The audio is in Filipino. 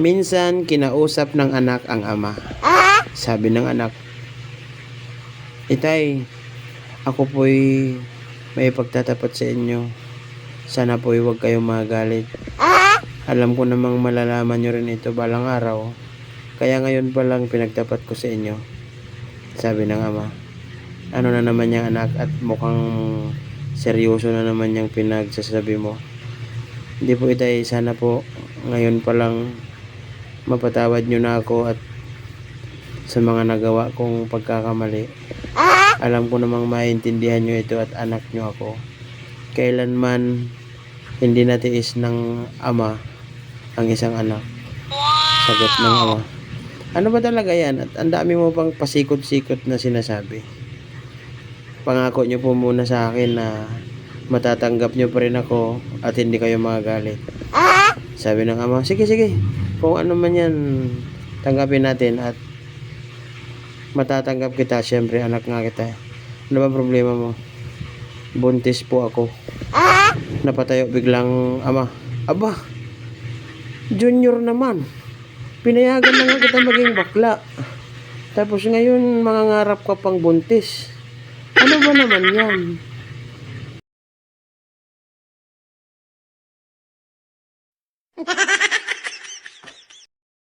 Minsan, kinausap ng anak ang ama. Sabi ng anak, "Itay, ako po'y may pagtatapat sa inyo. Sana po'y huwag kayong magalit. Alam ko namang malalaman nyo rin ito balang araw. Kaya ngayon pa lang pinagtapat ko sa inyo." Sabi ng ama. Ano na naman yung anak at mukhang seryoso na naman yung pinagsasabi mo. Hindi po itay, sana po ngayon pa lang mapatawad nyo na ako at sa mga nagawa kong pagkakamali. Alam ko namang maintindihan nyo ito at anak nyo ako. Kailanman hindi natiis ng ama ang isang anak. Sagot ng ama. Ano ba talaga yan? At ang dami mo pang pasikot-sikot na sinasabi. Pangako nyo po muna sa akin na matatanggap nyo pa rin ako at hindi kayo magagalit. Sabi ng ama, sige. Kung ano man yan, tanggapin natin at matatanggap kita. Siyempre, anak nga kita. Ano ba problema mo? Buntis po ako. Napatayo biglang ama. Aba, junior naman. Pinayagan na nga kita maging bakla. Tapos ngayon, mangangarap ka pang buntis. Ano ba naman yan?